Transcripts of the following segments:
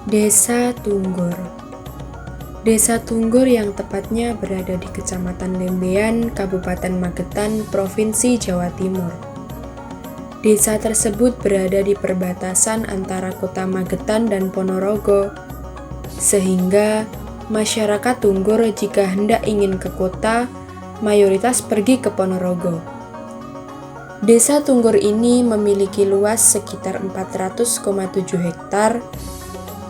Desa Tunggur. Desa Tunggur yang tepatnya berada di Kecamatan Lembean, Kabupaten Magetan, Provinsi Jawa Timur. Desa tersebut berada di perbatasan antara Kota Magetan dan Ponorogo, sehingga masyarakat Tunggur jika hendak ingin ke kota, mayoritas pergi ke Ponorogo. Desa Tunggur ini memiliki luas sekitar 400,7 hektar,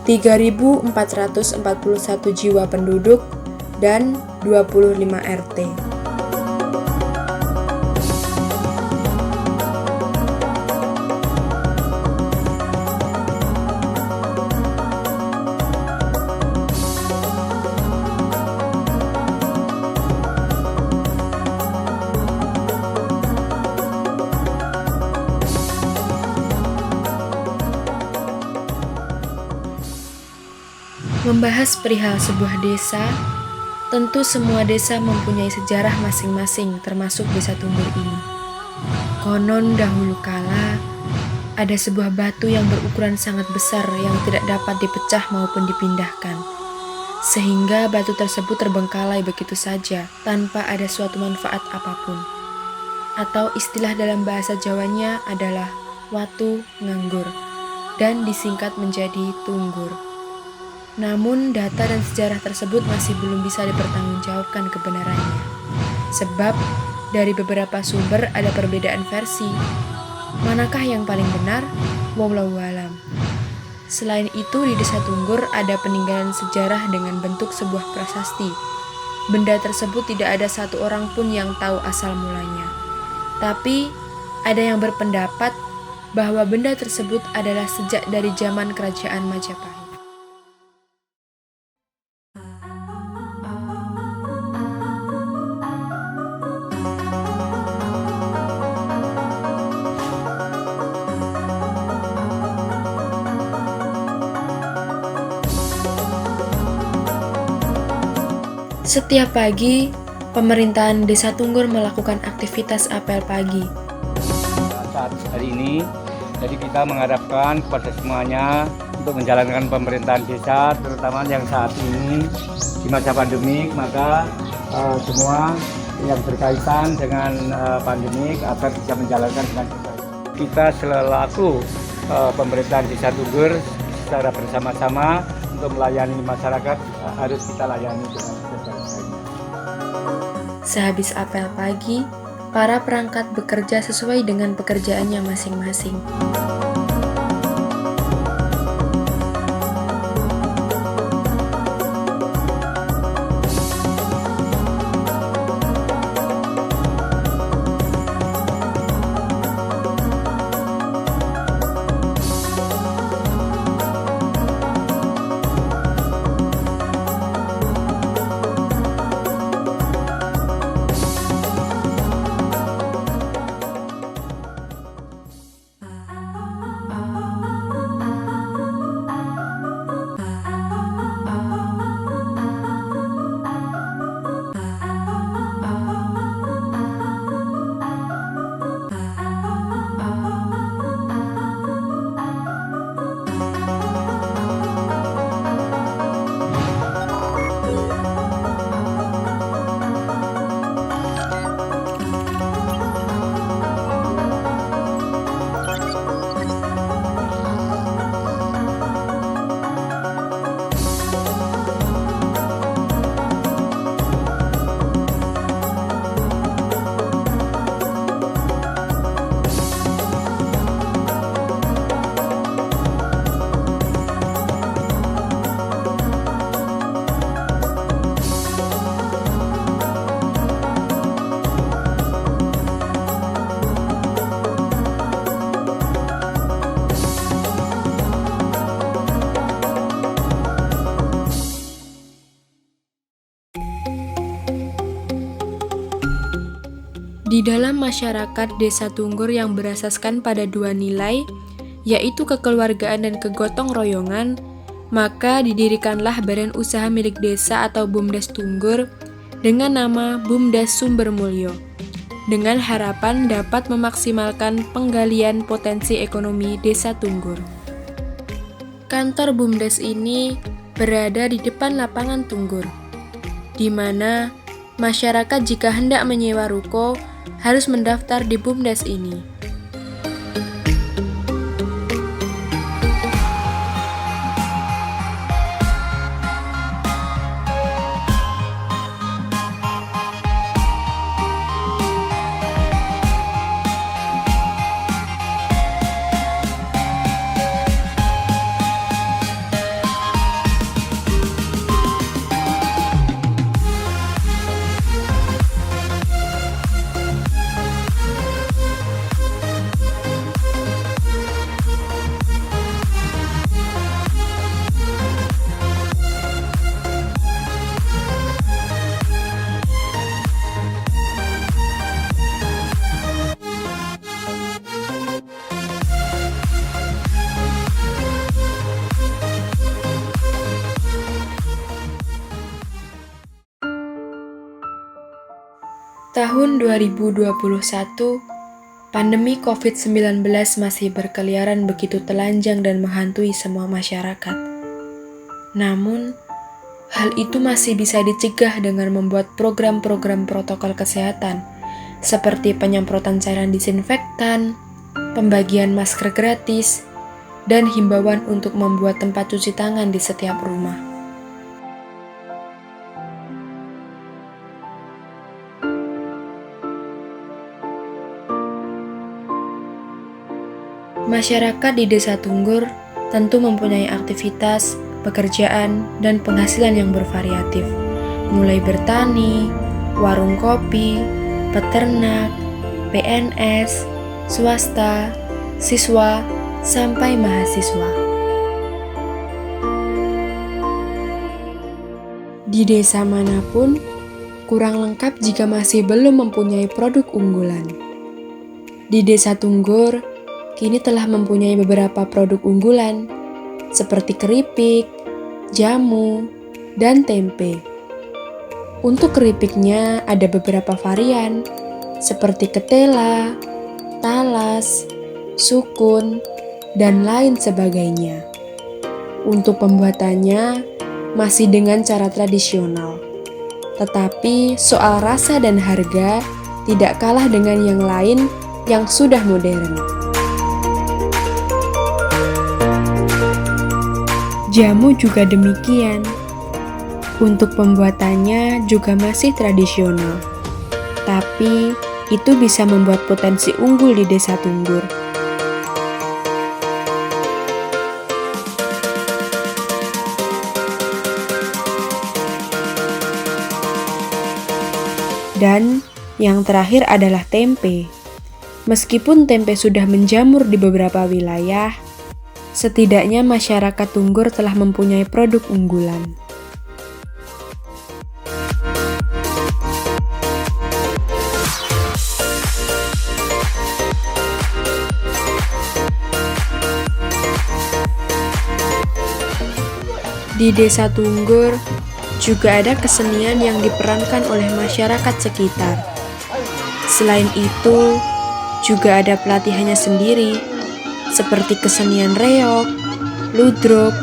3.441 jiwa penduduk, dan 25 RT. Membahas perihal sebuah desa, tentu semua desa mempunyai sejarah masing-masing, termasuk Desa Tunggur ini. Konon dahulu kala, ada sebuah batu yang berukuran sangat besar yang tidak dapat dipecah maupun dipindahkan, sehingga batu tersebut terbengkalai begitu saja, tanpa ada suatu manfaat apapun. Atau istilah dalam bahasa Jawanya adalah watu nganggur, dan disingkat menjadi Tunggur. Namun, data dan sejarah tersebut masih belum bisa dipertanggungjawabkan kebenarannya. Sebab, dari beberapa sumber ada perbedaan versi. Manakah yang paling benar? Wallahu a'lam. Selain itu, di Desa Tunggur ada peninggalan sejarah dengan bentuk sebuah prasasti. Benda tersebut tidak ada satu orang pun yang tahu asal mulanya. Tapi, ada yang berpendapat bahwa benda tersebut adalah sejak dari zaman Kerajaan Majapahit. Setiap pagi, pemerintahan Desa Tunggur melakukan aktivitas apel pagi. Saat hari ini, jadi kita mengharapkan kepada semuanya untuk menjalankan pemerintahan desa, terutama yang saat ini di masa pandemik, maka semua yang berkaitan dengan pandemik agar bisa menjalankan dengan baik. Kita selaku pemerintahan Desa Tunggur secara bersama-sama untuk melayani masyarakat harus kita layani dengan sebaik-baiknya. Sehabis apel pagi, para perangkat bekerja sesuai dengan pekerjaannya masing-masing. Di dalam masyarakat Desa Tunggur yang berasaskan pada dua nilai, yaitu kekeluargaan dan kegotong royongan, maka didirikanlah badan usaha milik desa atau BUMDes Tunggur dengan nama BUMDes Sumbermulyo, dengan harapan dapat memaksimalkan penggalian potensi ekonomi Desa Tunggur. Kantor BUMDes ini berada di depan lapangan Tunggur, di mana masyarakat jika hendak menyewa ruko harus mendaftar di BUMDes ini. Tahun 2021, pandemi COVID-19 masih berkeliaran begitu telanjang dan menghantui semua masyarakat. Namun, hal itu masih bisa dicegah dengan membuat program-program protokol kesehatan, seperti penyemprotan cairan disinfektan, pembagian masker gratis, dan himbauan untuk membuat tempat cuci tangan di setiap rumah. Masyarakat di Desa Tunggur tentu mempunyai aktivitas, pekerjaan, dan penghasilan yang bervariatif, mulai bertani, warung kopi, peternak, PNS, swasta, siswa, sampai mahasiswa. Di desa manapun, kurang lengkap jika masih belum mempunyai produk unggulan. Di Desa Tunggur, kini telah mempunyai beberapa produk unggulan, seperti keripik, jamu, dan tempe. Untuk keripiknya ada beberapa varian, seperti ketela, talas, sukun, dan lain sebagainya. Untuk pembuatannya masih dengan cara tradisional, tetapi soal rasa dan harga tidak kalah dengan yang lain yang sudah modern. Jamu juga demikian. Untuk pembuatannya juga masih tradisional, tapi itu bisa membuat potensi unggul di Desa Tunggur. Dan yang terakhir adalah tempe. Meskipun tempe sudah menjamur di beberapa wilayah, setidaknya masyarakat Tunggur telah mempunyai produk unggulan. Di Desa Tunggur juga ada kesenian yang diperankan oleh masyarakat sekitar. Selain itu, juga ada pelatihannya sendiri, seperti kesenian reog, ludruk,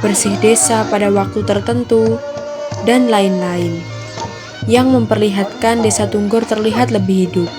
bersih desa pada waktu tertentu, dan lain-lain, yang memperlihatkan Desa Tunggur terlihat lebih hidup.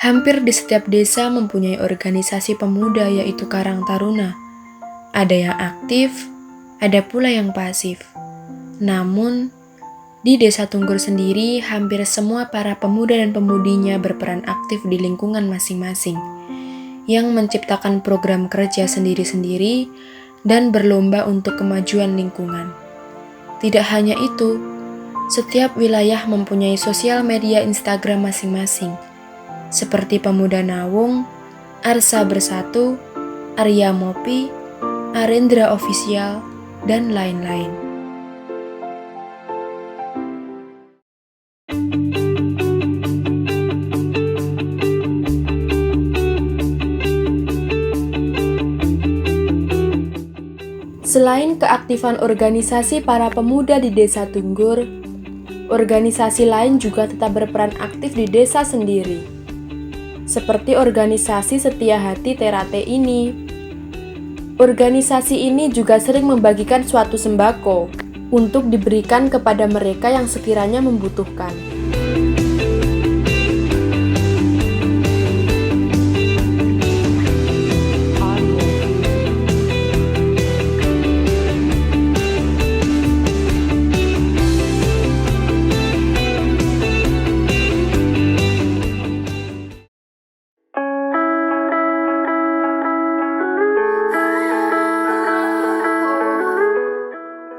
Hampir di setiap desa mempunyai organisasi pemuda yaitu Karang Taruna. Ada yang aktif, ada pula yang pasif. Namun, Di Desa Tunggur sendiri, hampir semua para pemuda dan pemudinya berperan aktif di lingkungan masing-masing, yang menciptakan program kerja sendiri-sendiri dan berlomba untuk kemajuan lingkungan. Tidak hanya itu, setiap wilayah mempunyai sosial media Instagram masing-masing, seperti Pemuda Nawung, Arsa Bersatu, Arya Mopi, Arendra Official, dan lain-lain. Selain keaktifan organisasi para pemuda di Desa Tunggur, organisasi lain juga tetap berperan aktif di desa sendiri. Seperti organisasi Setia Hati Terate ini. Organisasi ini juga sering membagikan suatu sembako untuk diberikan kepada mereka yang sekiranya membutuhkan.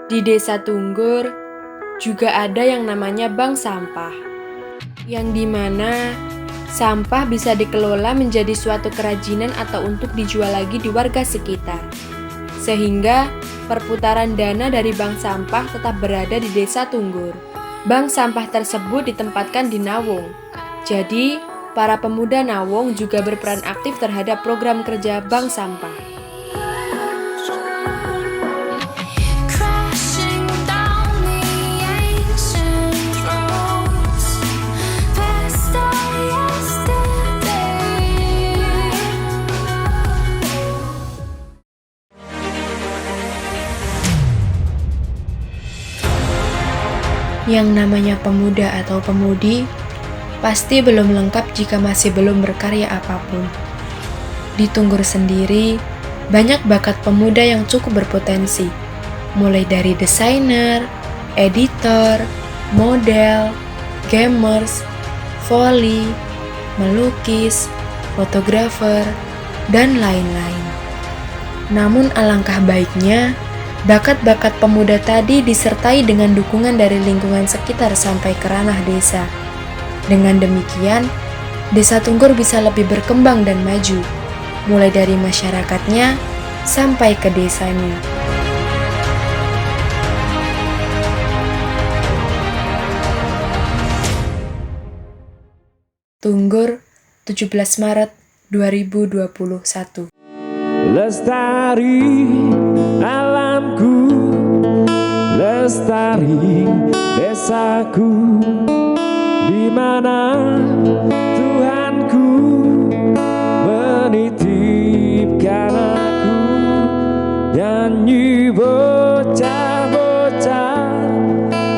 Di Desa Tunggur juga ada yang namanya bank sampah, yang dimana sampah bisa dikelola menjadi suatu kerajinan atau untuk dijual lagi di warga sekitar. Sehingga perputaran dana dari bank sampah tetap berada di Desa Tunggur. Bank sampah tersebut ditempatkan di Nawung. Jadi, para pemuda Nawung juga berperan aktif terhadap program kerja bank sampah. Yang namanya pemuda atau pemudi pasti belum lengkap jika masih belum berkarya apapun. Di Tunggur sendiri, banyak bakat pemuda yang cukup berpotensi, mulai dari desainer, editor, model, gamers, voli, melukis, fotografer, dan lain-lain. Namun alangkah baiknya, bakat-bakat pemuda tadi disertai dengan dukungan dari lingkungan sekitar sampai ke ranah desa. Dengan demikian, Desa Tunggur bisa lebih berkembang dan maju, mulai dari masyarakatnya sampai ke desanya. Tunggur, 17 Maret 2021. Lestari alamku, lestari desaku, di mana Tuhanku menitipkan aku. Nyanyi bocah-bocah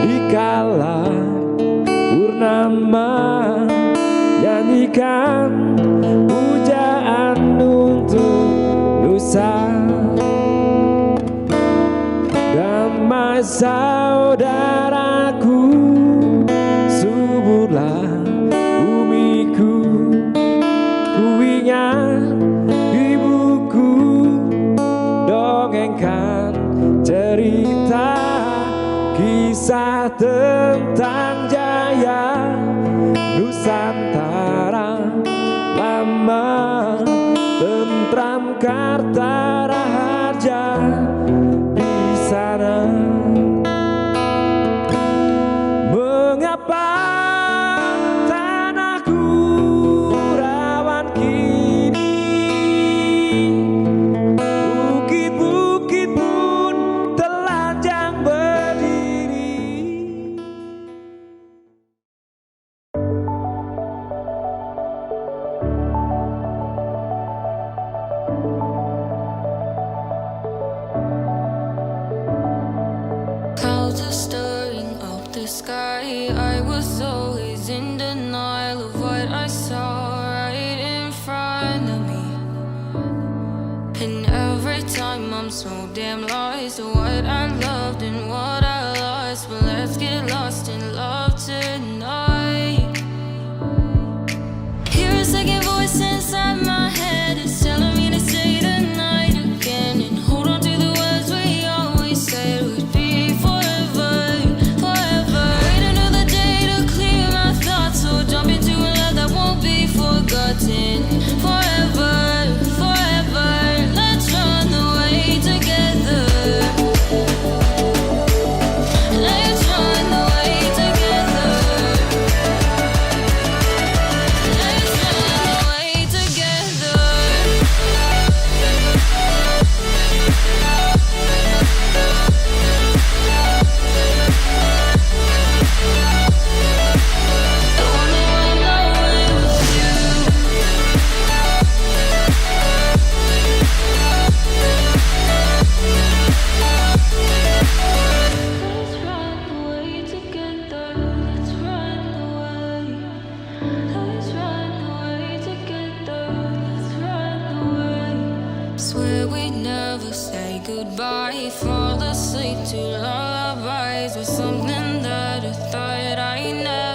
di kala purnama, nyanyikan pujaan untuk nusa. Damai saudaraku, suburlah bumiku, ku ingat ibuku dongengkan cerita kisah tentang jaya Nusantara lama, tentram Karta Raharja di sana. Mengapa tanahku rawan kini, bukit-bukit pun telanjang berdiri. Clouds are stirring up the sky. I was always in denial of what I saw right in front of me. And every time I'm so damn lost to what I loved and what I lost. But let's get lost in goodbye. Fall asleep to lullabies with something that I thought I never